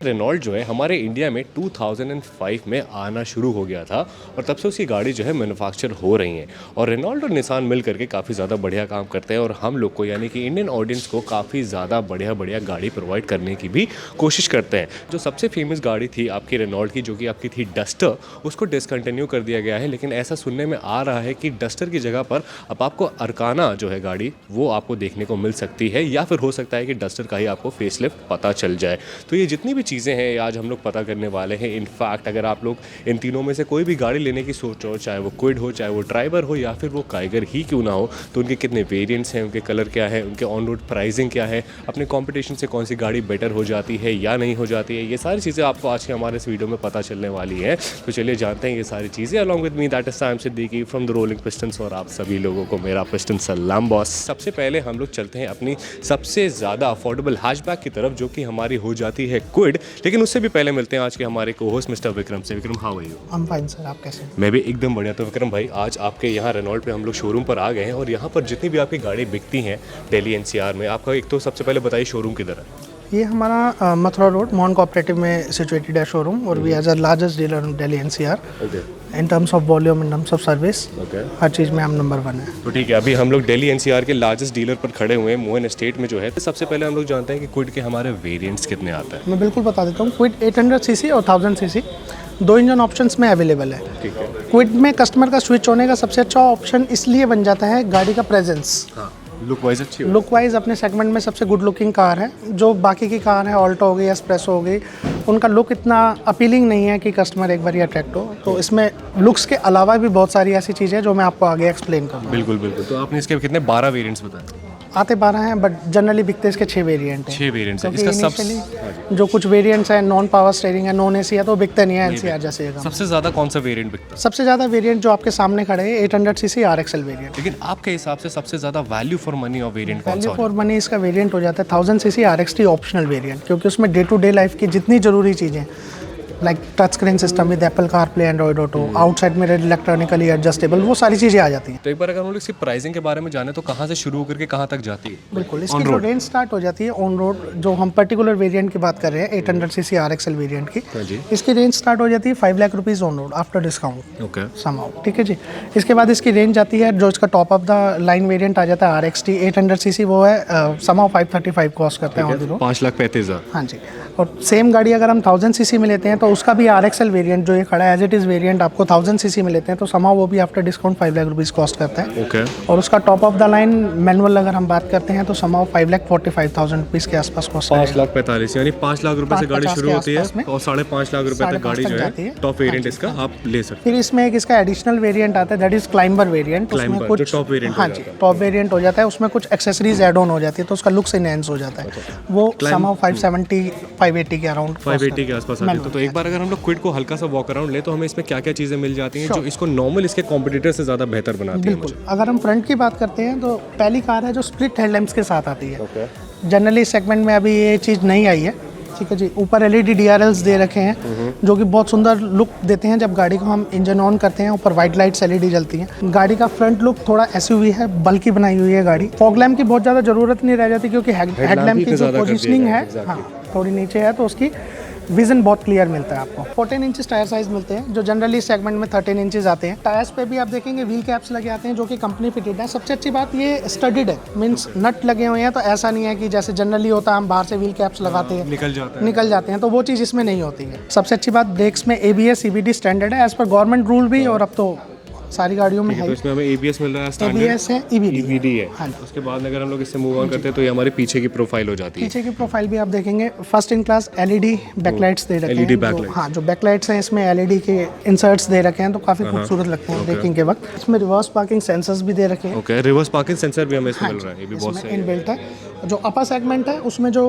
Renault जो है हमारे इंडिया में 2005 में आना शुरू हो गया था और तब से उसकी गाड़ी जो है मैन्युफैक्चर हो रही है। और रेनॉल्ट और निसान मिल करके काफ़ी ज़्यादा बढ़िया काम करते हैं और हम लोग को यानी कि इंडियन ऑडियंस को काफ़ी ज़्यादा बढ़िया बढ़िया गाड़ी प्रोवाइड करने की भी कोशिश करते हैं। जो सबसे फेमस गाड़ी थी आपकी रेनॉल्ट की, जो कि आपकी थी डस्टर, उसको डिसकंटिन्यू कर दिया गया है। लेकिन ऐसा सुनने में आ रहा है कि डस्टर की जगह पर अब आपको अरकाना जो है गाड़ी वो आपको देखने को मिल सकती है, या फिर हो सकता है कि डस्टर का ही आपको फेसलिफ्ट पता चल जाए। तो ये जितनी भी चीज़ें हैं आज हम लोग पता करने वाले हैं। इनफैक्ट अगर आप लोग इन तीनों में से कोई भी गाड़ी लेने की सोच हो, चाहे वो क्विड हो, चाहे वो ड्राइवर हो, या फिर वो काइगर ही क्यों ना हो, तो उनके कितने वेरिएंट्स हैं, उनके कलर क्या है, उनके ऑन रोड प्राइसिंग क्या है, अपने कंपटीशन से कौन सी गाड़ी बेटर हो जाती है या नहीं हो जाती है, ये सारी चीज़ें आपको आज के हमारे इस वीडियो में पता चलने वाली है। तो चलिए जानते हैं ये सारी चीज़ें। Along with me that is Saim Siddiqui from the Rolling Pistons, और आप सभी लोगों को मेरा पिस्टन सलाम बॉस। सबसे पहले हम लोग चलते हैं अपनी सबसे ज़्यादा अफोर्डेबल हैचबैक की तरफ, जो कि हमारी हो जाती है क्विड। लेकिन उससे भी पहले मिलते हैं आज के हमारे को होस्ट मिस्टर विक्रम से। Vikram, how are you? I'm fine सर, आप कैसे हैं? मैं भी एकदम बढ़िया। तो विक्रम भाई, आज आपके यहाँ रेनॉल्ट पे हम लोग शोरूम पर आ गए हैं और यहाँ पर जितनी भी आपकी गाड़ी बिकती हैं दिल्ली एनसीआर में, आपका एक तो सबसे पहले बताइए शोरूम किधर है? ये हमारा मथुरा रोड मॉन कोऑपरेटिव में सिचुएटेड है शोरूम, और we as a largest dealer in Delhi NCR in terms of volume, in terms of service, हर चीज़ में हम नंबर 1 है। तो ठीक है, अभी हम लोग दिल्ली एनसीआर के लार्जेस्ट डीलर पर खड़े हुए हैं मोहन एस्टेट में जो है। तो सबसे पहले हम लोग जानते हैं कि क्विड के हमारे वेरिएंट्स कितने आते हैं। मैं बिल्कुल बता देता हूँ। क्विड 800 सीसी और 1000 सीसी 2 इंजन ऑप्शंस में अवेलेबल है। ठीक है। क्विड में कस्टमर का स्विच होने का सबसे अच्छा ऑप्शन इसलिए बन जाता है गाड़ी का प्रेजेंस। हाँ, लुक वाइज अच्छी हो। लुक वाइज अपने सेगमेंट में सबसे गुड लुकिंग कार है। जो बाकी की कार है, ऑल्टो हो गई, एस्प्रेसो हो गई, उनका लुक इतना अपीलिंग नहीं है कि कस्टमर एक बार ही अट्रैक्ट हो। तो इसमें लुक्स के अलावा भी बहुत सारी ऐसी चीज़ें हैं जो मैं आपको आगे एक्सप्लेन करूँगा। बिल्कुल बिल्कुल। तो आपने इसके कितने 12 वेरिएंट्स बताए? आते 12 हैं, बट जनरली बिकते इसके 6 वेरिएंट हैं। 6 वेरिएंट्स हैं। क्योंकि इसका इनिशियली जो कुछ वेरिएंट्स हैं, नॉन पावर स्टीयरिंग है, नॉन एसी है, तो बिकते नहीं है एनसीआर जैसे ये काम। सबसे ज़्यादा कौन सा वेरिएंट बिकता है? सबसे ज़्यादा वेरिएंट जो आपके सामने खड़े हैं 800 सीसी आरएक्सएल वेरिएंट। लेकिन आपके हिसाब से सबसे ज़्यादा वैल्यू फॉर मनी और वेरिएंट कौन सा वैल्यू फॉर मनी इसका वेरिएंट हो जाता है 1000 सीसी आरएक्सटी ऑप्शनल वेरिएंट, क्योंकि उसमें डे टू डे लाइफ की जितनी ज़रूरी चीज़ें like touch screen system with Apple CarPlay, Android auto, outside में इलेक्ट्रॉनिकली एडजस्टेबल, वो सारी चीज़ें आ जाती हैं। तो एक बार अगर हम लोग इसकी प्राइसिंग के बारे में जाने तो कहाँ से शुरू होकर के कहाँ तक जाती है? बिल्कुल, इसकी जो रेंज स्टार्ट हो जाती है ऑन रोड, जो हम पर्टिकुलर वेरिएंट की बात कर रहे हैं 800 सीसी आरएक्सएल वेरिएंट की, इसकी रेंज स्टार्ट हो जाती है 5 lakh rupees on road after discount. Okay, समाउ, ठीक है जी। इसके बाद इसकी रेंज आती है, जो इसका top of the line variant आ जाता है आरएक्सटी 800 सीसी, वो है समाउ 535 कॉस्ट करते हैं ऑन द रोड, 5,35,000। हाँ जी। और सेम गाड़ी अगर हम 1000 सीसी में लेते हैं तो उसका भी आरएक्सएल वेरिएंट जो ये खड़ा है एज इट इज़ वेरिएंट आपको 1000 सीसी में लेते हैं तो समाउ वो भी after discount 5 lakh rupees cost करता है। ओके। और उसका top of the line manual अगर हम बात करते हैं तो समाउ 5,45,000 रुपीज़ के आसपास कॉस्ट है। 5,45,000 यानी 5 लाख रुपए से गाड़ी शुरू होती है और 5.5 लाख रुपए तक गाड़ी जो है टॉप वेरिएंट इसका आप ले सकते फिर इसमें एक इसका एडिशनल वेरिएंट आता है, दैट इज क्लाइंबर वेरिएंट। उसमें कुछ टॉप वेरिएंट, हाँ जी, टॉप वेरिएंट हो जाता है। उसमें कुछ एक्सेसरीज ऐड ऑन हो जाती है तो उसका लुक्स एनहांस हो जाता है। वो समाउ 570 580 के अराउंड 580 के आसपास आती है। तो एक बार अगर हम लोग क्विड को हल्का सा वॉक अराउंड ले तो हमें इसमें क्या क्या चीज़ें मिल जाती हैं जो इसको नॉर्मल इसके कॉम्पिटिटर से ज़्यादा बेहतर बनाती है? बिल्कुल, अगर हम फ्रंट की बात करते हैं तो पहली कार है जो स्प्लिट हेडलैम्प्स के साथ आती है। जनरली सेगमेंट में अभी ये चीज़ नहीं आई है, ठीक है जी। ऊपर एलईडी डीआरएल्स दे रखे हैं जो कि बहुत सुंदर लुक देते हैं। जब गाड़ी को हम इंजन ऑन करते हैं ऊपर वाइट लाइट्स एलईडी जलती हैं। गाड़ी का फ्रंट लुक थोड़ा एसयूवी है, बल्कि बनाई हुई है गाड़ी। फॉग लैम्प की बहुत ज़्यादा ज़रूरत नहीं रह जाती क्योंकि हेडलैम्प की जो पोजिशनिंग है हाँ थोड़ी नीचे है तो उसकी विजन बहुत क्लियर मिलता है आपको। 14 इंचेस टायर साइज मिलते हैं जो जनरली सेगमेंट में 13 इंचेस आते हैं। टायर्स पे भी आप देखेंगे व्हील कैप्स लगे आते हैं जो कि कंपनी फिटेड है। सबसे अच्छी बात ये स्टडीड है, मींस नट लगे हुए हैं, तो ऐसा नहीं है कि जैसे जनरली होता है हम बाहर से व्हील कैप्स लगाते हैं निकल जाते हैं, तो वो चीज़ इसमें नहीं होती है। सबसे अच्छी बात ब्रेक्स में ABS CVT स्टैंडर्ड है एज पर गवर्नमेंट रूल भी, और अब तो सारी गाड़ियों में है। तो इसमें हमें ABS मिल रहा है, ABS है, EBD है। हाँ। उसके बाद अगर हम लोग इससे मूव ऑन करते हैं तो ये हमारे पीछे की प्रोफाइल हो जाती है। पीछे की प्रोफाइल भी आप देखेंगे first in class LED backlights दे रखे हैं। हाँ, जो बैकलाइट्स हैं इसमें LED के इंसर्ट्स दे रखे हैं तो काफी खूबसूरत लगते हैं ब्रेकिंग के वक्त। इसमें रिवर्स पार्किंग सेंसर्स भी दे रखे हैं। ओके, रिवर्स पार्किंग सेंसर भी हमें इसमें मिल रहा है, ये भी बहुत सही है। इनबिल्ट है। जो अपर सेगमेंट है उसमें जो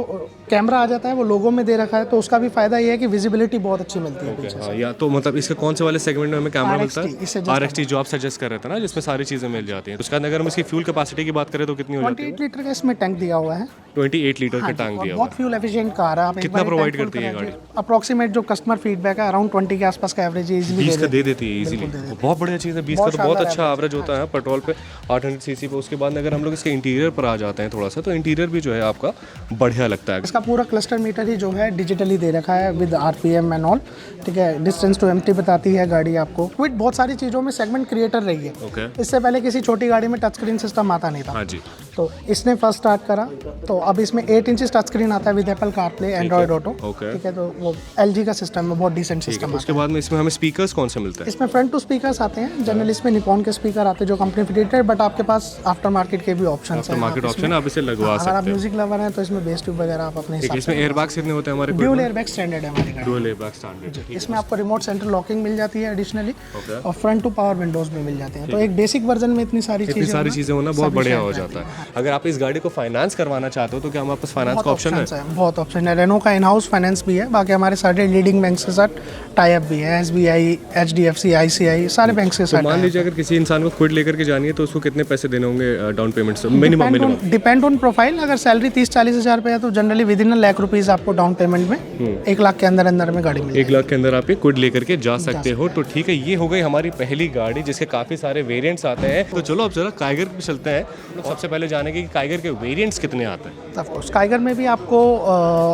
कैमरा आ जाता है वो लोगो में दे रखा है, तो उसका भी फायदा ये है कि विजिबिलिटी बहुत अच्छी मिलती है पीछे से। या तो मतलब इसके कौन से वाले सेगमेंट में हमें कैमरा मिलता है? RXT जो आप सजेस्ट कर रहे थे ना, जिसमें सारी चीजें मिल जाती हैं। उसके बाद अगर हम इसकी फ्यूल कैपेसिटी की बात करें तो कितनी हो जाती है? 28 लीटर का इसमें टैंक दिया हुआ है। 28 लीटर का टैंक दिया हुआ बहुत फ्यूल एफिशिएंट कार है। आप कितना प्रोवाइड करती है गाड़ी? अप्रोक्सीमेट जो कस्टमर फीडबैक है अराउंड 20 के आसपास का एवरेज इजीली 20 का दे देती है इजीली। बहुत बढ़िया चीज़ है, 20 का तो बहुत अच्छा एवरेज होता है पेट्रोल पे 800 सीसी पे। उसके बाद अगर हम लोग इसके इंटीरियर पर आ जाते हैं थोड़ा सा, तो इंटीरियर इंटीरियर भी जो है आपका बढ़िया लगता है। इसका पूरा क्लस्टर मीटर ही जो है डिजिटली दे रखा है विद आरपीएम एंड ऑल, ठीक है। डिस्टेंस टू एम्प्टी बताती है गाड़ी आपको। क्विड बहुत सारी चीज़ों में सेगमेंट क्रिएटर रही है। इससे पहले किसी छोटी गाड़ी में टच स्क्रीन सिस्टम आता नहीं था। हाँ जी। तो इसने फर्स्ट स्टार्ट करा, तो अब इसमें 8 इंच टच स्क्रीन आता है with Apple CarPlay, Android auto, ठीक है। तो वो LG का सिस्टम है, बहुत डिसेंट सिस्टम है। उसके बाद में इसमें हमें स्पीकर्स कौन से मिलते हैं? इसमें फ्रंट टू स्पीकर्स आते हैं, जनरली इसमें निकॉन के स्पीकर आते हैं जो कंपनी फिटेड है, बट आपके पास आफ्टर मार्केट के भी ऑप्शन है। मार्केट ऑप्शन आप इसे लगवा सकते हैं। अगर आप म्यूजिक लवर हैं तो इसमें बेस ट्यूब वगैरह आप अपने हिसाब से। इसमें एयरबैग्स कितने होते हैं हमारे? ड्यूल एयरबैग स्टैंडर्ड है हमारी गाड़ी। Dual airbag standard. इसमें आपको रिमोट सेंटर लॉकिंग मिल जाती है एडिशनली, और फ्रंट टू पावर विंडोज भी मिल जाते हैं। तो एक बेसिक वर्जन में इतनी सारी चीज़ें होना बहुत बढ़िया हो जाता है। अगर आप इस गाड़ी को फाइनेंस करवाना चाहते हो तो क्या हमारे पास फाइनेंस का ऑप्शन है? बहुत ऑप्शन है। रेनो का इन हाउस फाइनेंस भी है, बाकी हमारे सारे लीडिंग बैंक के साथ टाई अप भी है, SBI, HDFC, ICI, सारे बैंक के साथ। मान लीजिए अगर किसी इंसान को क्विड लेकर के जानी है तो उसको कितने पैसे देने होंगे डाउन पेमेंट से? Minimum depend on profile. अगर सैलरी 30-40 हज़ार रुपये है तो जनरली विद इन ₹1,00,000 आपको डाउन पेमेंट में 1 लाख के अंदर में गाड़ी मिलेगी। 1 लाख के अंदर आप ये क्विड लेकर के जा सकते हो। तो ठीक है, ये हो गई हमारी पहली गाड़ी जिसके काफ़ी सारे वेरिएंट्स आते हैं। तो चलो अब जरा काइगर पे चलते हैं। सबसे पहले जानेंगे कि काइगर के वेरिएंट्स कितने आते हैं। ऑफ कोर्स काइगर में भी आपको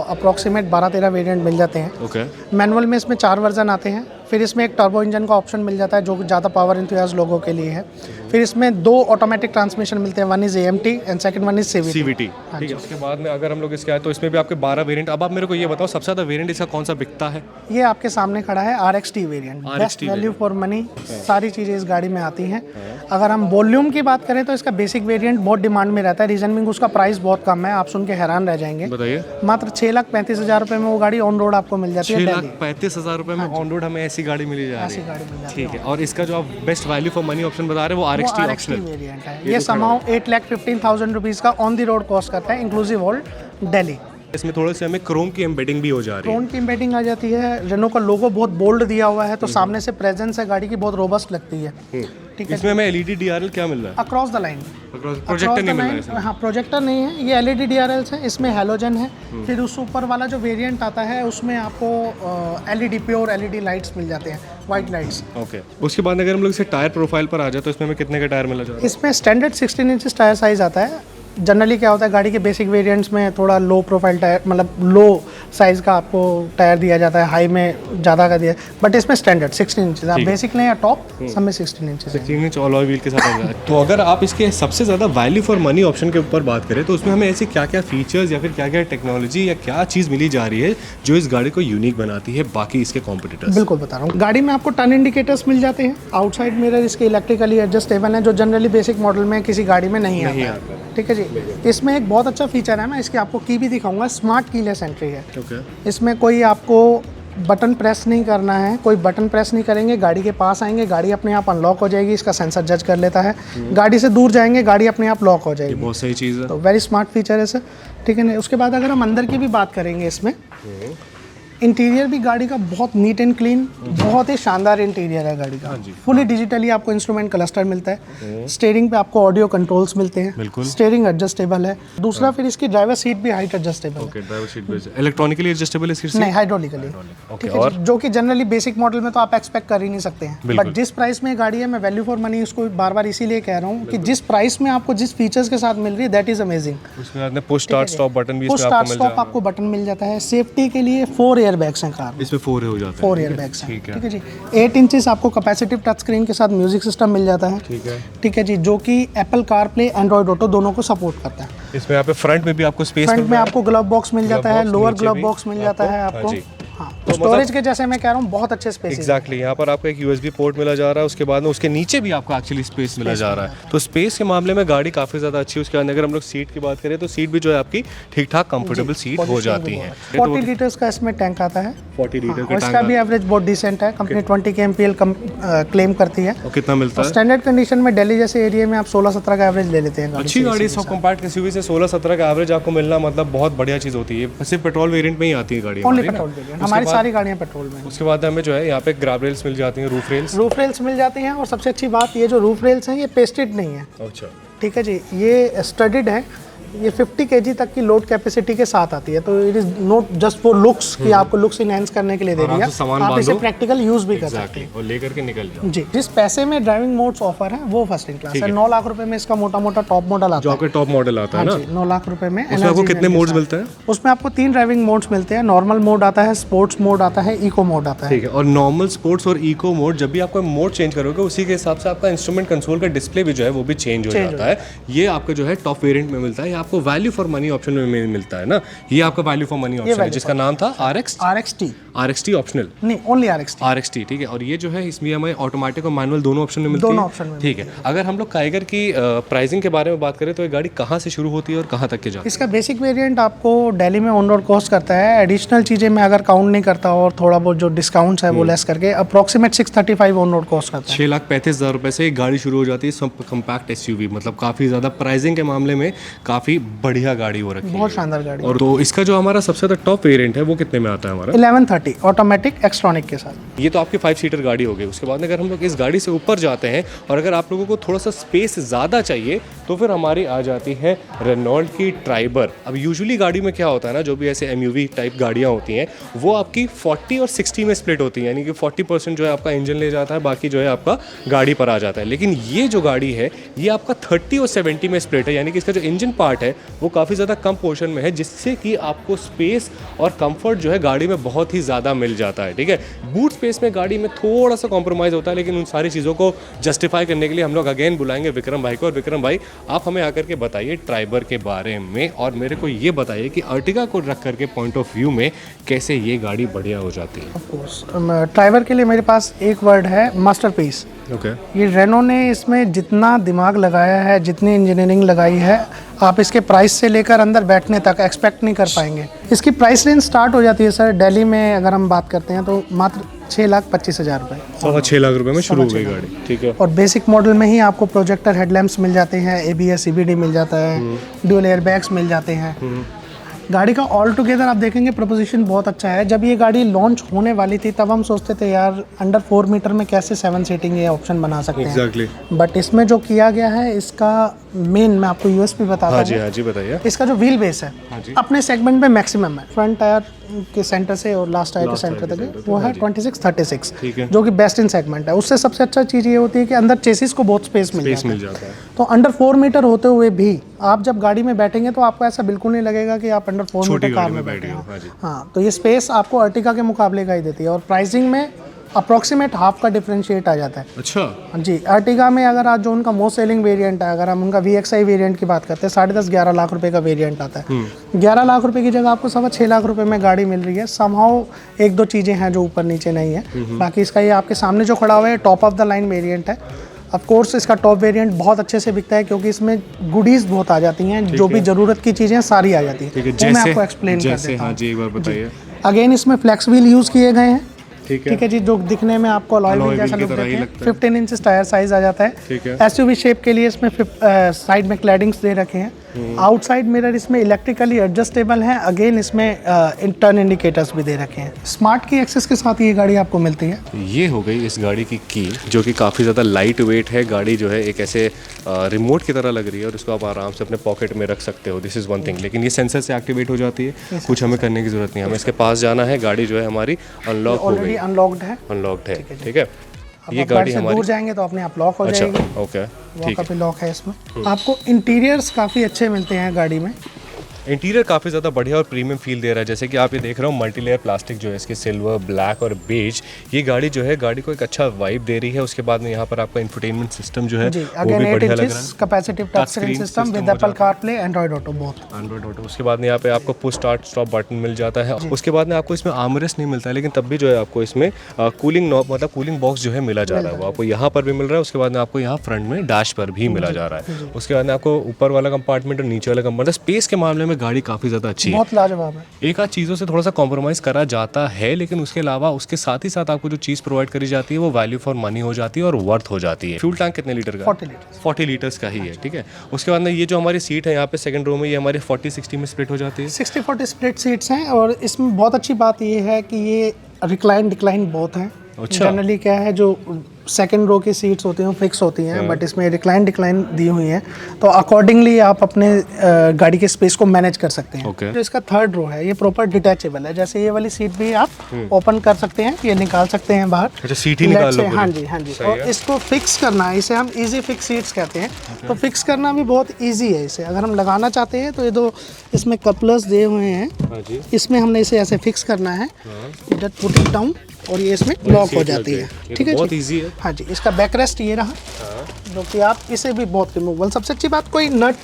अप्रॉक्सीमेट 12-13 वेरिएंट मिल जाते हैं। ओके। मैनुअल में इसमें 4 वर्जन आते हैं। फिर इसमें एक टर्बो इंजन का ऑप्शन मिल जाता है जो ज़्यादा पावर इंथुसियास्ट लोगों के लिए है। फिर इसमें 2 ऑटोमेटिक ट्रांसमिशन मिलते हैं, one is AMT and second one is CVT। ठीक है। उसके बाद में अगर हम लोग इसके आए तो इसमें भी आपके 12 वेरिएंट। अब आप मेरे को ये बताओ सबसे ज़्यादा वेरिएंट इसका कौन सा बिकता है? ये आपके सामने खड़ा है RXT variant, best value for money. सारी चीज़ें इस गाड़ी में आती हैं। अगर हम वॉल्यूम की बात करें तो इसका बेसिक वेरिएंट बहुत डिमांड में रहता है। रीजन बिंग उसका प्राइस बहुत कम है, आप सुन के हैरान रह जाएंगे। बताइए। मात्र 6,35,000 रुपये में वो गाड़ी ऑन रोड आपको मिल जाती है। 6,35,000 रुपये में ऑन रोड हमें ऐसी गाड़ी मिली जा रही है। ठीक है। और इसका जो आप best value for money option बता रहे हैं वो RXT ऑप्शनल वेरिएंट है। ये समाउ 8,15,000 रुपीज़ का ऑन द रोड कॉस्ट करता है, इंक्लूसिव ऑल दिल्ली। इसमें थोड़े से हमें क्रोम की एम्बेडिंग भी हो जा रही है। क्रोम की एम्बेडिंग आ जाती है। रेनो का लोगो बहुत बोल्ड दिया हुआ है, तो सामने से प्रेजेंस है गाड़ी की बहुत रोबस्ट लगती है। ठीक है। इसमें हमें LED DRL क्या मिल रहा है? Across the line. प्रोजेक्टर नहीं मिल रहा है? हाँ, प्रोजेक्टर नहीं है, ये LED DRLs है। इसमें हैलोजन है। फिर उस ऊपर वाला जो वेरिएंट आता है उसमें आपको LED प्योर LED लाइट्स मिल जाते हैं, वाइट लाइट्स। ओके। उसके बाद अगर हम लोग इसे टायर प्रोफाइल पर आ जाए तो इसमें हमें कितने का टायर मिला जा रहा है? इसमें स्टैंडर्ड 16 इंच टायर साइज आता है। जनरली क्या होता है गाड़ी के बेसिक वेरिएंट्स में थोड़ा लो प्रोफाइल टायर, मतलब लो साइज़ का आपको टायर दिया जाता है, हाई में ज़्यादा का दिया, बट इसमें स्टैंडर्ड 16 इंच। आप बेसिक लें या टॉप, सब में 16 इंच 16 इंच अलॉय व्हील के साथ आ जाए। तो अगर आप इसके सबसे ज़्यादा वैल्यू फॉर मनी ऑप्शन के ऊपर बात करें तो उसमें हमें ऐसी क्या क्या फीचर्स या फिर क्या क्या टेक्नोलॉजी या क्या चीज़ मिली जा रही है जो इस गाड़ी को यूनिक बनाती है बाकी इसके कॉम्पिटिटर्स? बिल्कुल बता रहा हूँ। गाड़ी में आपको टर्न इंडिकेटर्स मिल जाते हैं। आउटसाइड मिरर इसके इलेक्ट्रिकली एडजस्टेबल है, जो जनरली बेसिक मॉडल में किसी गाड़ी में नहीं आता है। ठीक है जी। इसमें एक बहुत अच्छा फीचर है, मैं इसकी आपको की भी दिखाऊंगा। स्मार्ट कीलेस एंट्री है। इसमें कोई आपको बटन प्रेस नहीं करना है, कोई बटन प्रेस नहीं करेंगे, गाड़ी के पास आएंगे, गाड़ी अपने आप अनलॉक हो जाएगी। इसका सेंसर जज कर लेता है। गाड़ी से दूर जाएंगे, गाड़ी अपने आप लॉक हो जाएगी। बहुत सही चीज़ है। तो वेरी स्मार्ट फीचर है सर। ठीक है ना। उसके बाद अगर हम अंदर की भी बात करेंगे, इसमें इंटीरियर भी गाड़ी का बहुत नीट एंड क्लीन, बहुत ही शानदार इंटीरियर है गाड़ी का। फुली डिजिटली आपको इंस्ट्रूमेंट क्लस्टर मिलता है। स्टीयरिंग पे आपको ऑडियो कंट्रोल्स मिलते हैं। स्टीयरिंग एडजस्टेबल है। दूसरा फिर इसकी ड्राइवर सीट भी हाइट एडजस्टेबल है। ड्राइवर सीट भी इलेक्ट्रॉनिकली एडजस्टेबल है? नहीं, हाइड्रोलिकली। ठीक है, जो कि जनरली बेसिक मॉडल में तो आप एक्सपेक्ट कर ही नहीं सकते हैं। बट जिस प्राइस में गाड़ी है, मैं वैल्यू फॉर मनी उसको बार बार इसीलिए कह रहा हूँ कि जिस प्राइस में आपको जिस फीचर्स के साथ मिल रही है, दैट इज अमेजिंग। उसमें पुश स्टार्ट स्टॉप बटन भी आपको बटन मिल जाता है। सेफ्टी के लिए 4 एयर बैग्स हैं कार में। इसमें 4 हो जाते हैं। 4 एयर बैग्स हैं। ठीक है जी। 8 इंचेस आपको कैपेसिटिव टच स्क्रीन के साथ म्यूजिक सिस्टम मिल जाता है। ठीक है जी, जो कि एप्पल कारप्ले, एंड्रॉइड ऑटो दोनों को सपोर्ट करता है। इसमें यहाँ पे फ्रंट में भी आपको स्पेस, फ्रंट में आपको ग्लव बॉक्स मिल जाता है, लोअर ग्लव बॉक्स मिल जाता है आपको। हाँ, तो स्टोरेज के जैसे मैं कह रहा हूँ बहुत अच्छे स्पेस। एग्जैक्टली। यहाँ पर आपको एक USB पोर्ट मिला जा रहा है। उसके बाद में उसके नीचे भी आपको एक्चुअली स्पेस मिला जा रहा है। तो स्पेस के मामले में गाड़ी काफ़ी ज़्यादा अच्छी है। उसके बाद अगर हम लोग सीट की बात करें तो सीट भी जो है आपकी ठीक ठाक कंफर्टेबल सीट हो जाती है। 40 लीटर्स का इसमें टैंक आता है। 40 लीटर का इसका भी एवरेज बहुत डिसेंट है। कंपनी 20 kmpl क्लेम करती है। और कितना मिलता है? स्टैंडर्ड कंडीशन में दिल्ली जैसे एरिया में आप 16-17 का एवरेज ले लेते हैं। अच्छी गाड़ी सब कॉम्पैक्ट SUV से 16-17 का एवरेज आपको मिलना मतलब बहुत बढ़िया चीज़ होती है। सिर्फ पेट्रोल वेरिएंट में ही आती है गाड़ी। ओनली पेट्रोल वेरिएंट, हमारी सारी गाड़ियाँ पेट्रोल में। उसके बाद हमें जो है यहाँ पे ग्रैब रेल्स मिल जाती हैं, रूफ रेल्स मिल जाती हैं। और सबसे अच्छी बात ये जो रूफ रेल्स हैं ये पेस्टेड नहीं है। अच्छा। ठीक है जी, ये स्टडीड है। ये 50 kg तक की लोड कैपेसिटी के साथ आती है, तो it is not just for looks कि आपको लुक्स इनहेंस करने के लिए दे रही है, आप इसे प्रैक्टिकल यूज भी कर सकते हैं और लेकर के निकल जाओ। जी, जिस पैसे में ड्राइविंग मोड्स ऑफर है वो फर्स्ट इन क्लास है। 9 लाख रुपए में इसका मोटा मोटा टॉप मॉडल आता है, जो आपका टॉप मॉडल आता है ना, 9 लाख रुपए में। उसमें आपको कितने मोड्स मिलते हैं? उसमें आपको 3 ड्राइविंग मोड्स मिलते हैं। नॉर्मल मोड आता है, स्पोर्ट्स मोड आता है, इको मोड आता है। ठीक है, और नॉर्मल, स्पोर्ट्स और इको मोड, जब भी आपको मोड चेंज करोगे उसी के हिसाब से आपका इंस्ट्रूमेंट कंसोल का डिस्प्ले भी जो है वो भी चेंज हो जाता है। ये आपका जो है टॉप वेरिएंट में मिलता है, ये आपको वैल्यू फॉर मनी ऑप्शन में मिलता है ना, ये आपका वैल्यू फॉर मनी ऑप्शन है जिसका नाम था RXT ऑप्शनल, नहीं ओनली RXT। ठीक है, और ये जो है इसमें हमें ऑटोमेटिक और मैनुअल दोनों ऑप्शन में मिलती है। दोनों ऑप्शन में। ठीक है, अगर हम लोग काइगर की प्राइसिंग के बारे में बात करें तो ये गाड़ी कहाँ से शुरू होती है और कहाँ तक के जाती है? इसका बेसिक वेरिएंट आपको दिल्ली में ऑन रोड कॉस्ट करता है, एडिशनल चीज़ें मैं अगर काउंट नहीं करता और थोड़ा बहुत जो डिस्काउंट्स है वो लेस करके अप्रॉक्सीमेट 635 ऑन रोड कॉस्ट करता है। 6,35,000 रुपये से गाड़ी शुरू हो जाती है, कम्पैक्ट SUV, मतलब काफ़ी ज़्यादा प्राइसिंग के मामले में काफ़ी बढ़िया गाड़ी हो रखी है, बहुत शानदार गाड़ी। और तो इसका जो हमारा सबसे ज़्यादा टॉप वेरिएंट है वो कितने में आता है हमारा? 1130 ऑटोमेटिक एक्सट्रॉनिक के साथ। ये तो आपकी 5 सीटर गाड़ी हो गई। उसके बाद अगर हम लोग इस गाड़ी से ऊपर जाते हैं और अगर आप लोगों को थोड़ा सा स्पेस ज़्यादा चाहिए तो फिर हमारी आ जाती है रेनॉल्ट की ट्राइबर। अब यूजुअली गाड़ी में क्या होता है ना, जो भी ऐसे MUV टाइप गाड़ियाँ होती हैं वो आपकी 40 और 60 में स्प्लिट होती हैं, यानी कि 40% जो है आपका इंजन ले जाता है, बाकी जो है आपका गाड़ी पर आ जाता है। लेकिन ये जो गाड़ी है ये आपका 30 और 70 में स्प्लिट है, यानी कि इसका जो इंजन पार्ट है वो काफ़ी ज़्यादा कम पोर्शन में है, जिससे कि आपको स्पेस और कंफर्ट जो है गाड़ी में बहुत ही ज़्यादा मिल जाता है। ठीक है, बूट स्पेस में गाड़ी में थोड़ा सा कॉम्प्रोमाइज़ होता है, लेकिन उन सारी चीज़ों को जस्टिफाई करने के लिए हम लोग अगेन बुलाएंगे विक्रम भाई को। और विक्रम भाई, आप हमें आकर के बताइए ट्राइबर के बारे में, और मेरे को ये बताइए कि अर्टिगा को रख करके पॉइंट ऑफ व्यू में कैसे ये गाड़ी बढ़िया हो जाती है। ऑफ कोर्स ट्राइबर के लिए मेरे पास एक वर्ड है, मास्टरपीस। ओके, ये रेनो ने इसमें जितना दिमाग लगाया है, जितनी इंजीनियरिंग लगाई है, आप इसके प्राइस से लेकर अंदर बैठने तक एक्सपेक्ट नहीं कर पाएंगे। इसकी प्राइस रेंज स्टार्ट हो जाती है सर, दिल्ली में अगर हम बात करते हैं तो मात्र 6,25,000 रुपये, 6 लाख रुपए में शुरू हो गई गाड़ी। ठीक है, और बेसिक मॉडल में ही आपको प्रोजेक्टर हेडलैम्प्स मिल जाते हैं, ABS CBD मिल जाता है, ड्यूल एयरबैग्स मिल जाते हैं। गाड़ी का ऑल टुगेदर आप देखेंगे प्रपोजिशन बहुत अच्छा है। जब ये गाड़ी लॉन्च होने वाली थी तब हम सोचते थे यार अंडर 4 मीटर में कैसे 7 सीटिंग ये ऑप्शन बना सकते हैं। एग्जैक्टली, बट इसमें जो किया गया है, इसका मेन मैं आपको USP बताता हूँ। हाँ जी बताइए। इसका जो व्हील बेस है अपने सेगमेंट में मैक्सिमम है, फ्रंट टायर के सेंटर से और लास्ट टायर के सेंटर तक वो है 26-36, जो कि बेस्ट इन सेगमेंट है। उससे सबसे अच्छा चीज़ ये होती है कि अंदर चेसिस को बहुत स्पेस मिल जाता है। तो अंडर 4 मीटर होते हुए भी आप जब गाड़ी में बैठेंगे तो आपको ऐसा बिल्कुल नहीं लगेगा कि आप अंडर 4 मीटर कार में बैठे हो। हाँ, तो ये स्पेस आपको अर्टिगा के मुकाबले का ही देती है, और प्राइसिंग में अप्रॉक्सीमेट हाफ का डिफरेंशिएट आ जाता है। अच्छा जी, अर्टिगा में अगर आज जो उनका मोस्ट सेलिंग वेरिएंट है, अगर हम उनका VXI वेरिएंट की बात करते हैं, 10.5-11 लाख रुपए का वेरिएंट आता है। 11 लाख रुपए की जगह आपको 6.25 लाख रुपए में गाड़ी मिल रही है। समहाउ 1-2 चीज़ें हैं जो ऊपर नीचे नहीं है, बाकी इसका ये आपके सामने जो खड़ा हुआ है top of the line variant है। ऑफ कोर्स इसका टॉप वेरिएंट बहुत अच्छे से बिकता है क्योंकि इसमें गुडीज बहुत आ जाती हैं, जो भी ज़रूरत की चीज़ें सारी आ जाती हैं। वो मैं आपको एक्सप्लेन कर देता हूँ। हाँ जी, एक बार बताइए। अगेन इसमें फ्लेक्स व्हील यूज़ किए गए हैं। ठीक है जी, जो दिखने में आपको अलॉय व्हील जैसा लुक देते हैं। 15 इंच टायर साइज आ जाता है। SUV शेप के लिए इसमें साइड में क्लैडिंग्स दे रखे हैं। आउटसाइड मिरर इसमें इलेक्ट्रिकली एडजस्टेबल है। अगेन इसमें टर्न इंडिकेटर्स भी दे रखे हैं। स्मार्ट की एक्सेस के साथ ये गाड़ी आपको मिलती है। ये हो गई इस गाड़ी की जो कि काफ़ी ज़्यादा लाइट वेट है। गाड़ी जो है एक ऐसे रिमोट की तरह लग रही है और इसको आप आराम से अपने पॉकेट में रख सकते हो। This is one thing. लेकिन ये सेंसर से एक्टिवेट हो जाती है, कुछ हमें करने की ज़रूरत नहीं है। हमें इसके पास जाना है, गाड़ी जो है हमारी अनलॉक हो गई, अनलॉक्ड है। ठीक है। ये गाड़ी हमारी दूर जाएंगे तो अपने आप लॉक हो जाएगी। ओके, ठीक है। लॉक है इसमें। आपको इंटीरियर्स काफ़ी अच्छे मिलते हैं गाड़ी में। इंटीरियर काफ़ी ज़्यादा बढ़िया और प्रीमियम फील दे रहा है। जैसे कि आप ये देख रहे हो, मल्टी लेयर प्लास्टिक जो है इसके, सिल्वर, ब्लैक और बेज, ये गाड़ी जो है गाड़ी को एक अच्छा वाइब दे रही है। उसके बाद में यहाँ पर आपका इंफोटेनमेंट सिस्टम जो है वो भी बढ़िया लग रहा है। Capacitive touch screen system with Apple CarPlay, Android auto both. Android auto. उसके बाद में यहाँ पे आपको पुश स्टार्ट स्टॉप बटन मिल जाता है। उसके बाद में आपको इसमें आर्मरेस्ट नहीं मिलता है, लेकिन तब भी जो है आपको इसमें कूलिंग नॉब, मतलब कूलिंग बॉक्स जो है मिला जा रहा है, वो आपको यहाँ पर भी मिल रहा है। उसके बाद में आपको यहाँ फ्रंट में डैश पर भी मिला जा रहा है। उसके बाद में आपको ऊपर वाला कंपार्टमेंट और नीचे वाला कंपार्टमेंट, स्पेस के मामले में गाड़ी काफ़ी ज़्यादा बहुत लाजवाब है। एक आध चीज़ों से थोड़ा सा कॉम्प्रोमाइज़ करा जाता है, लेकिन उसके अलावा उसके साथ ही साथ आपको जो चीज़ प्रोवाइड करी जाती है वो वैल्यू फॉर मनी हो जाती है और वर्थ हो जाती है। फ्यूल टैंक कितने लीटर का? 40 लीटर्स का ही है। ठीक है। उसके बाद में ये जो हमारी सीट है यहाँ पे सेकंड रो में, ये हमारी 40-60 में स्प्लिट हो जाती है। 60-40 स्प्लिट सीट्स हैं। और इसमें बहुत अच्छी बात ये है कि ये रिक्लाइन डिक्लाइन बहुत है। अच्छा। जनरली क्या है, जो सेकंड रो की सीट्स होती हैं फिक्स होती हैं, बट इसमें रिक्लाइन दी हुई हैं, तो अकॉर्डिंगली आप अपने गाड़ी के स्पेस को मैनेज कर सकते हैं। Okay. जो इसका थर्ड रो है ये प्रॉपर डिटैचेबल है, जैसे ये वाली सीट भी आप ओपन कर सकते हैं, ये निकाल सकते हैं बाहर। अच्छा, सीट ही निकाल लो पूरी। हाँ जी हाँ जी। और इसको फिक्स करना, इसे हम इजी फिक्स सीट्स कहते हैं। तो फिक्स करना भी बहुत ईजी है इसे, अगर हम लगाना चाहते हैं तो ये दो इसमें कपलर्स दिए हुए हैं, हाँ जी। इसमें हमने इसे ऐसे फिक्स करना है, इधर पुट इट डाउन और ये इसमें लॉक हो जाती है। ठीक है, बहुत जी इजी है। हाँ जी। इसका बैक रेस्ट ये रहा, जो कि आप इसे भी बहुत रिमूवेबल। सबसे अच्छी बात, कोई नट,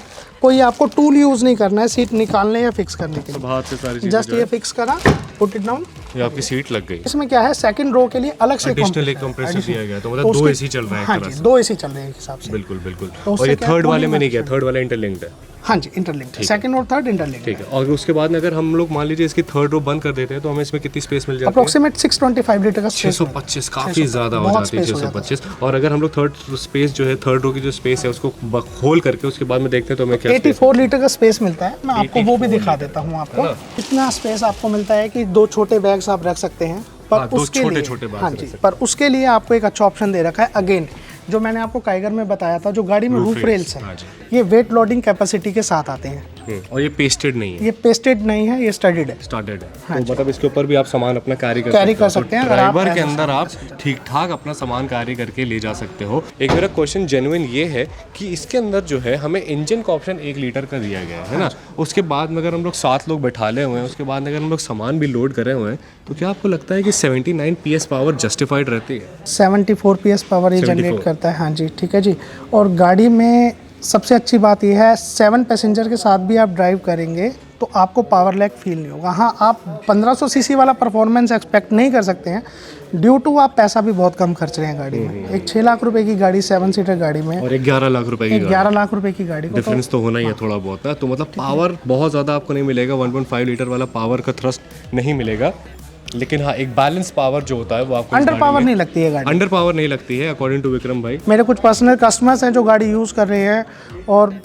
कोई आपको टूल यूज़ नहीं करना है सीट निकालने या फिक्स करने के लिए, हाथ से सारी चीजें जस्ट ये फिक्स करा, पुट इट डाउन, ये आपकी सीट लग गई। इसमें क्या है, सेकंड रो के लिए अलग से एडिशनल एक कंप्रेसर दिया गया है, तो मतलब दो एसी चल रहे हैं हाँ एक तरह जी, से। दो एसी चल रहे हैं एक हिसाब से। बिल्कुल बिल्कुल। तो और उससे ये क्या थर्ड वाले कूलिंग में नहीं किया, थर्ड वाला इंटरलिंक्ड है। हाँ जी, इंटरलिंक्ड, सेकंड और थर्ड इंटरलिंक्ड। ठीक है, और उसके बाद में अगर हम लोग मान लीजिए इसकी थर्ड रो बंद कर देते हैं तो हमें इसमें कितनी स्पेस मिल जाती है? अप्रोक्सीमेट 625 लीटर का स्पेस। 625, काफी ज्यादा हो बहुत जाती है space हो 625। और अगर हम लोग थर्ड स्पेस जो है, थर्ड रो की जो स्पेस है उसको खोल करके उसके बाद में देखते हैं तो हमें क्या 84 लीटर का स्पेस मिलता है। मैं आपको वो भी दिखा देता हूँ आपको, इतना स्पेस आपको मिलता है कि दो छोटे बैग्स आप रख सकते हैं। पर हाँ, दो उसके छोटे लिए, छोटे बैग्स हाँ रख जी, सकते पर उसके लिए आपको एक अच्छा ऑप्शन दे रखा है। अगेन, जो मैंने आपको काइगर में बताया था, जो गाड़ी में रूफ रेल्स हाँ है, जी। ये वेट लोडिंग कैपेसिटी के साथ आते हैं। और ये पेस्टेड नहीं है, ये पेस्टेड नहीं है, ये स्टडीड है। स्टार्टेड है। तो मतलब इसके ऊपर भी आप सामान अपना कैरी कर सकते हैं। अगर आप ड्राइवर के ऐसा अंदर आप ठीक ठाक अपना सामान कैरी करके ले जा सकते हो। एक मेरा क्वेश्चन जेन्युइन ये है कि इसके अंदर जो है हमें इंजन का ऑप्शन 1 लीटर का दिया गया है ना, उसके बाद में अगर हम लोग 7 लोग बैठाले हुए हैं, उसके बाद अगर हम लोग सामान भी लोड करे हुए हैं, तो क्या आपको लगता है कि 79 PS पावर जस्टिफाइड रहती है? 74 PS पावर ये 74 जनरेट करता है। हाँ जी, ठीक है जी। और गाड़ी में सबसे अच्छी बात यह है, 7 पैसेंजर के साथ भी आप ड्राइव करेंगे तो आपको पावर लैग फील नहीं होगा। हाँ, आप 1500 सीसी वाला परफॉर्मेंस एक्सपेक्ट नहीं कर सकते हैं, ड्यू टू आप पैसा भी बहुत कम खर्च रहे हैं गाड़ी में। एक 6 लाख रुपए की गाड़ी 7 सीटर गाड़ी में, और 11 लाख रुपए की 11 लाख रुपए की गाड़ी को डिफरेंस तो होना ही है थोड़ा बहुत ना। तो मतलब पावर बहुत ज़्यादा आपको नहीं मिलेगा, 1.5 लीटर वाला पावर का थ्रस्ट नहीं मिलेगा, लेकिन हाँ, एक बैलेंस पावर जो होता है वो आपको अंडर पावर नहीं लगती है गाड़ी। अंडर पावर नहीं लगती है, अकॉर्डिंग टू विक्रम भाई। मेरे कुछ पर्सनल कस्टमर्स हैं जो गाड़ी यूज़ कर रहे हैं और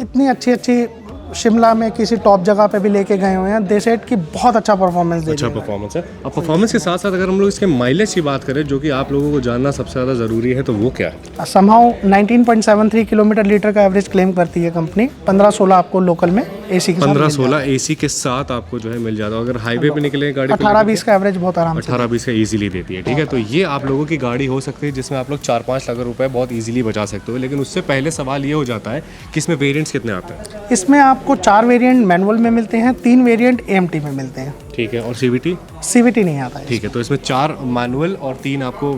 इतनी अच्छी शिमला में किसी टॉप जगह पे भी लेके गए हुए हैं, दे सेड की बहुत अच्छा परफॉर्मेंस दे अच्छा रही है। परफॉर्मेंस है। अब परफॉर्मेंस के साथ साथ अगर हम लोग इसके माइलेज की बात करें, जो कि आप लोगों को जानना सबसे ज़्यादा ज़रूरी है, तो वो क्या है? समहाउ 19.73 किलोमीटर लीटर का एवरेज क्लेम करती है कंपनी। 15-16 आपको लोकल में एसी के साथ 15-16 एसी के साथ आपको जो है मिल जाता है। अगर हाईवे पे निकले गाड़ी 18-20 का एवरेज बहुत आराम से। 18-20 का इजीली देती है। ठीक है, तो ये आप लोगों की गाड़ी हो सकती है जिसमें आप लोग 4-5 लाख रुपए बहुत इजीली बचा सकते हो। लेकिन उससे पहले सवाल ये हो जाता है कि इसमें वेरिएंट्स कितने आते हैं? इसमें आपको 4 वेरिएंट मैनुअल में मिलते हैं, 3 वेरिएंट AMT में मिलते हैं। ठीक है, और CVT? CVT नहीं आता है। ठीक है, तो इसमें 4 मैनुअल और 3 आपको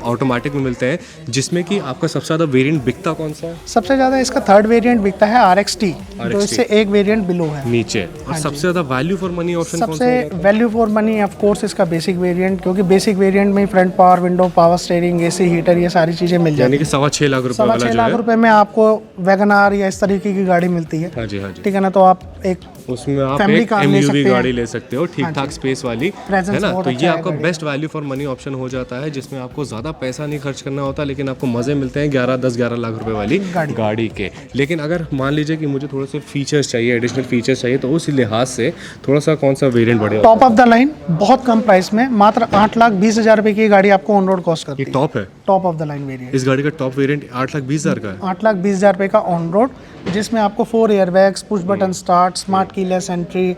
ऑटोमेटिक में मिलते हैं, जिसमें कि आपका सबसे ज़्यादा वेरिएंट बिकता कौन सा है? सबसे ज़्यादा इसका थर्ड वेरिएंट बिकता है RXT, जो इससे एक वेरिएंट बिलो है नीचे। और सबसे ज़्यादा वैल्यू फॉर मनी ऑप्शन कौन सा है? सबसे value for money of course इसका बेसिक वेरिएंट, क्योंकि बेसिक वेरिएंट में front power window, power steering, AC heater, ये सारी चीज़ें मिल जाती यानी हैं। कि 6.25 लाख रुपए वाला 6.25 जो लाख है। रुपए में आपको वैगनार या इस तरीके की गाड़ी मिलती है। हाँ जी, हाँ जी। ठीक है ना, तो आप एक उसमें आप फैमिली एक कार ले MUV सकते हैं। गाड़ी ले सकते हो, ठीक ठाक स्पेस वाली, है ना। बहुत तो अच्छा ये है आपका गाड़ी। Best value for money option हो जाता है, जिसमें आपको ज़्यादा पैसा नहीं खर्च करना होता, लेकिन आपको मज़े मिलते हैं 11 लाख रुपए वाली गाड़ी के। लेकिन अगर मान लीजिए कि मुझे थोड़े से फीचर्स चाहिए, एडिशनल फीचर्स चाहिए, तो उस लिहाज से थोड़ा सा कौन सा वेरिएंट बढ़ेगा? टॉप ऑफ द लाइन, बहुत कम प्राइस में, मात्र 8,20,000 रुपए की गाड़ी आपको ऑन रोड कॉस्ट करती ये है। टॉप है? Top of the line variant. इस गाड़ी का टॉप वेरिएंट 8,20,000 का है? 8,20,000 रुपए का ऑन रोड, जिसमें आपको 4 airbags, push button start, smart keyless entry,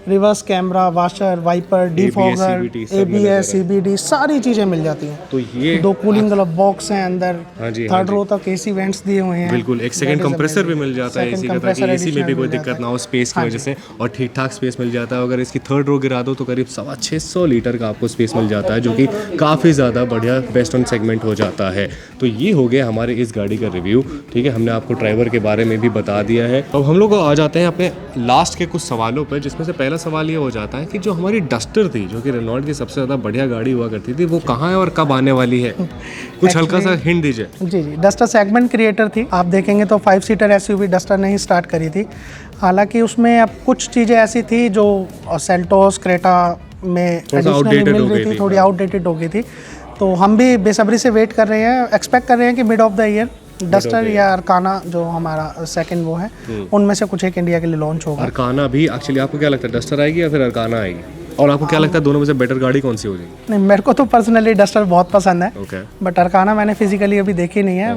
reverse camera, washer, wiper, defogger, CBT सब ABS, CBD, सारी चीज़ें मिल जाती हैं। तो ये 2 कूलिंग ग्लव बॉक्स हैं अंदर। हाँ जी, थर्ड रो तक AC वेंट्स दिए हुए हैं। बिल्कुल, एक सेकंड कंप्रेसर भी मिल जाता है AC का, ताकि AC में भी कोई दिक्कत ना हो स्पेस की वजह से, और ठीक ठाक स्पेस मिल जाता है। अगर इसकी थर्ड रो गिरा दो तो करीब 650 लीटर का आपको स्पेस मिल जाता है, जो कि काफ़ी ज़्यादा बढ़िया बेस्ट ऑन सेगमेंट हो जाता है। तो ये हो गया हमारे इस गाड़ी का रिव्यू। ठीक है, हमने आपको ड्राइवर के बारे में भी बता दिया है। अब हम लोग आ जाते हैं अपने लास्ट के कुछ सवालों पर, जिसमें से पहला सवाल ये हो जाता है कि जो हमारी डस्टर थी, जो कि रेनॉल्ट की सबसे ज़्यादा बढ़िया गाड़ी हुआ करती थी, वो कहाँ है और कब आने वाली है? कुछ हल्का सा हिंट दीजिए। जी, डस्टर सेगमेंट क्रिएटर थी। आप देखेंगे तो 5 सीटर SUV डस्टर ने ही स्टार्ट करी थी। हालांकि उसमें अब कुछ चीज़ें ऐसी थी जो सेल्टोस, क्रेटा में एडिशनली मिल रही थी, थोड़ी आउटडेटेड हो गई थी। तो हम भी बेसब्री से वेट कर रहे हैं, एक्सपेक्ट कर रहे हैं कि mid of the year duster या अरकाना, जो हमारा सेकंड वो है, उनमें से कुछ एक इंडिया के लिए लॉन्च होगा। अरकाना भी एक्चुअली आपको क्या लगता है, डस्टर आएगी या फिर अरकाना आएगी? और आपको क्या लगता है दोनों में से बेटर गाड़ी कौन सी होगी? नहीं, मेरे को तो पर्सनली डस्टर बहुत पसंद है, ओके, बट अरकाना मैंने फिजिकली अभी देखी नहीं है,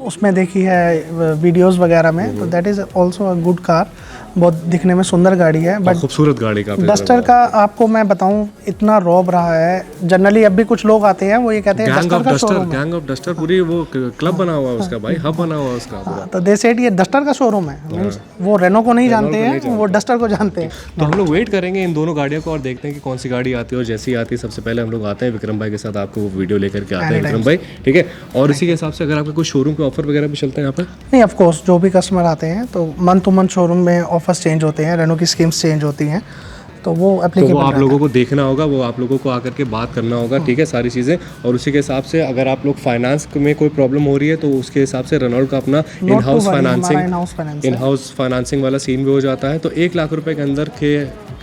उसमें देखी है वीडियोस वगैरह में, तो that is also a good car, बहुत दिखने में सुंदर गाड़ी है। बट खूबसूरत गाड़ी का डस्टर का आपको मैं बताऊं इतना रॉब रहा है, जनरली अब भी कुछ लोग आते हैं वो ये कहते हैं डस्टर का शोरूम है। गैंग ऑफ डस्टर पूरी वो क्लब बना हुआ है उसका भाई, हब बना हुआ है उसका पूरा। तो दे सेड ये डस्टर का शोरूम है, मींस वो रेनो को नहीं जानते हैं, वो डस्टर को जानते हैं। तो हम लोग वेट करेंगे इन दोनों गाड़ियों को और देखते हैं कि कौन सी गाड़ी आती है, और जैसी आती है सबसे पहले हम लोग आते हैं विक्रम भाई के साथ, आपको वो वीडियो लेकर के आते हैं विक्रम भाई, ठीक है। और इसी के हिसाब से अगर आपके कुछ शोरूम के ऑफर वगैरह भी चलते हैं यहाँ पर? नहीं, ऑफ कोर्स जो भी कस्टमर आते हैं तो मंथ टू मंथ शोरूम में ऑफर्स चेंज होते हैं, रेनो की स्कीम्स चेंज होती हैं, तो वो तो एप्लीकेबल वो आप लोगों को देखना होगा, वो आप लोगों को आकर के बात करना होगा, ठीक है, सारी चीज़ें। और उसी के हिसाब से अगर आप लोग फाइनेंस में कोई प्रॉब्लम हो रही है तो उसके हिसाब से रेनॉल्ट का अपना इन हाउस फाइनेंसिंग वाला सीन भी हो जाता है। तो 1 लाख रुपए के अंदर के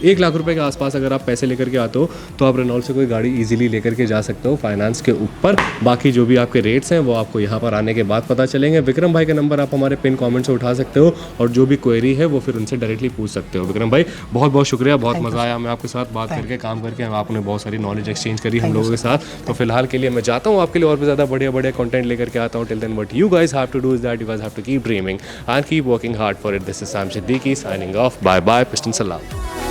1 लाख रुपए के आसपास अगर आप पैसे लेकर के आते हो तो आप रेनॉल्ट से कोई गाड़ी इजीली लेकर के जा सकते हो फाइनेंस के ऊपर। बाकी जो भी आपके रेट्स हैं वो आपको यहाँ पर आने के बाद पता चलेंगे। विक्रम भाई का नंबर आप हमारे पिन कमेंट से उठा सकते हो, और जो भी क्वेरी है वो फिर उनसे डायरेक्टली पूछ सकते हो। विक्रम भाई बहुत बहुत शुक्रिया, बहुत मज़ा आया हमें आपके साथ बात करके, काम करके। आपने बहुत सारी नॉलेज एक्सचेंज करी हम लोगों के साथ। तो फिलहाल के लिए मैं जाता हूँ, आपके लिए और भी ज़्यादा बढ़िया बढ़िया कंटेंट लेकर के आता हूँ। Till then what you guys have to do is that you guys have to keep dreaming and keep working hard for it. This is Sam Siddiqui signing off. Bye bye, pistons सलाम।